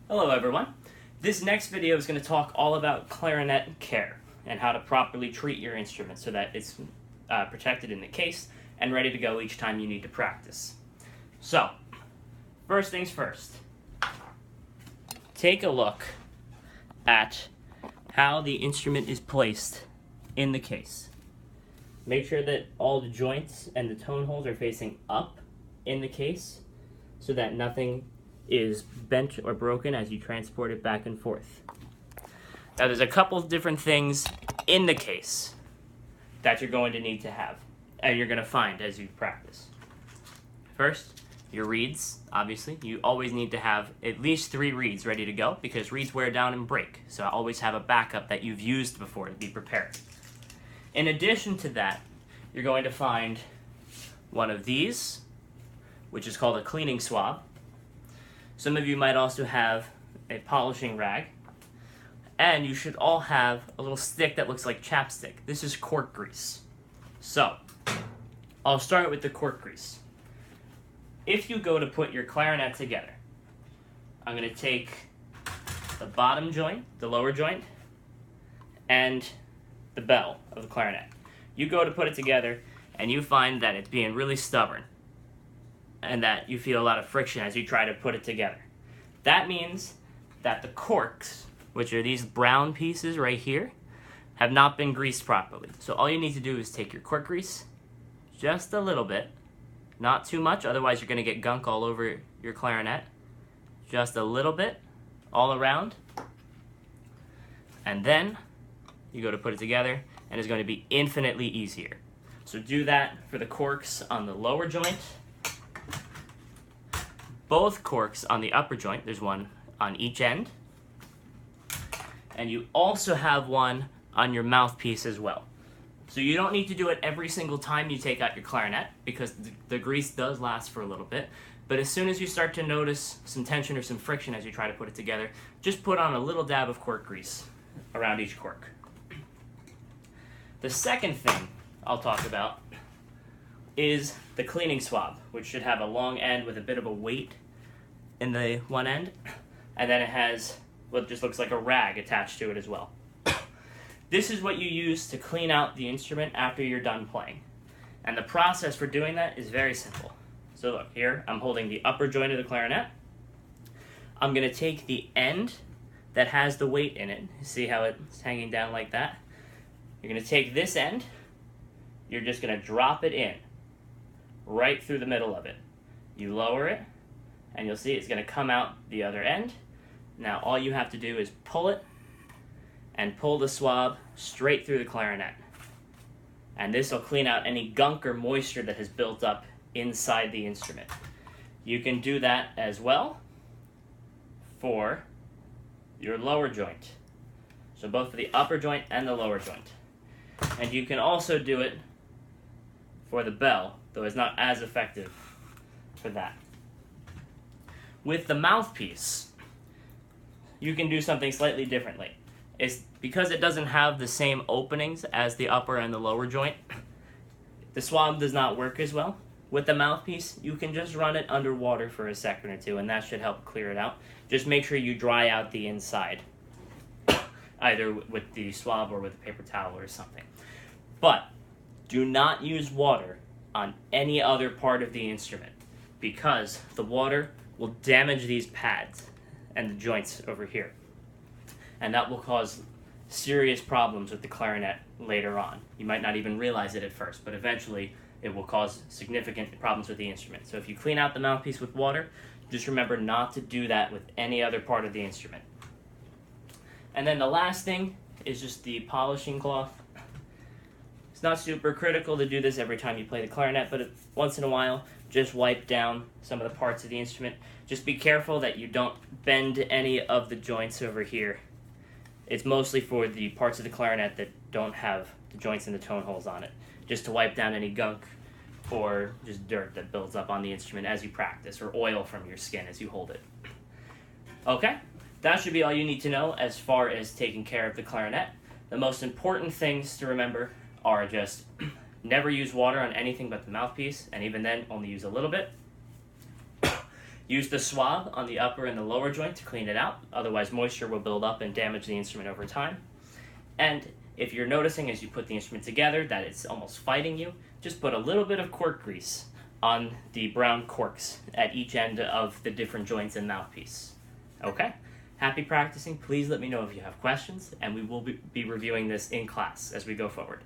Hello everyone. This next video is going to talk all about clarinet care and how to properly treat your instrument so that it's protected in the case and ready to go each time you need to practice. So, first things first. Take a look at how the instrument is placed in the case. Make sure that all the joints and the tone holes are facing up in the case so that nothing is bent or broken as you transport it back and forth. Now there's a couple different things in the case that you're going to need to have and you're going to find as you practice. First, your reeds, obviously. You always need to have at least 3 reeds ready to go because reeds wear down and break. So always have a backup that you've used before to be prepared. In addition to that, you're going to find one of these, which is called a cleaning swab. Some of you might also have a polishing rag, and you should all have a little stick that looks like chapstick. This is cork grease. So, I'll start with the cork grease. If you go to put your clarinet together, I'm going to take the bottom joint, the lower joint, and the bell of the clarinet. You go to put it together, and you find that it's being really stubborn, and that you feel a lot of friction as you try to put it together. That means that the corks, which are these brown pieces right here, have not been greased properly. So all you need to do is take your cork grease, just a little bit, not too much, otherwise you're going to get gunk all over your clarinet. Just a little bit, all around. And then you go to put it together, and it's going to be infinitely easier. So do that for the corks on the lower joint. Both corks on the upper joint, there's one on each end. And you also have one on your mouthpiece as well. So you don't need to do it every single time you take out your clarinet because the grease does last for a little bit. But as soon as you start to notice some tension or some friction as you try to put it together, just put on a little dab of cork grease around each cork. The second thing I'll talk about is the cleaning swab, which should have a long end with a bit of a weight in the one end, and then it has what just looks like a rag attached to it as well. This is what you use to clean out the instrument after you're done playing. And the process for doing that is very simple. So look, here I'm holding the upper joint of the clarinet. I'm going to take the end that has the weight in it. See how it's hanging down like that? You're going to take this end, you're just going to drop it in right through the middle of it. You lower it, and you'll see it's going to come out the other end. Now all you have to do is pull it, and pull the swab straight through the clarinet. And this will clean out any gunk or moisture that has built up inside the instrument. You can do that as well for your lower joint. So both for the upper joint and the lower joint. And you can also do it for the bell, though it's not as effective for that. With the mouthpiece, you can do something slightly differently. It's because it doesn't have the same openings as the upper and the lower joint, the swab does not work as well. With the mouthpiece, you can just run it under water for a second or two, and that should help clear it out. Just make sure you dry out the inside, either with the swab or with a paper towel or something. But do not use water on any other part of the instrument because the water will damage these pads and the joints over here. And that will cause serious problems with the clarinet later on. You might not even realize it at first, but eventually it will cause significant problems with the instrument. So if you clean out the mouthpiece with water, just remember not to do that with any other part of the instrument. And then the last thing is just the polishing cloth. It's not super critical to do this every time you play the clarinet, but once in a while, just wipe down some of the parts of the instrument. Just be careful that you don't bend any of the joints over here. It's mostly for the parts of the clarinet that don't have the joints and the tone holes on it, just to wipe down any gunk or just dirt that builds up on the instrument as you practice, or oil from your skin as you hold it. Okay, that should be all you need to know as far as taking care of the clarinet. The most important things to remember are just never use water on anything but the mouthpiece, and even then, only use a little bit. Use the swab on the upper and the lower joint to clean it out, otherwise moisture will build up and damage the instrument over time. And if you're noticing as you put the instrument together that it's almost fighting you, just put a little bit of cork grease on the brown corks at each end of the different joints and mouthpiece. Okay? Happy practicing. Please let me know if you have questions, and we will be reviewing this in class as we go forward.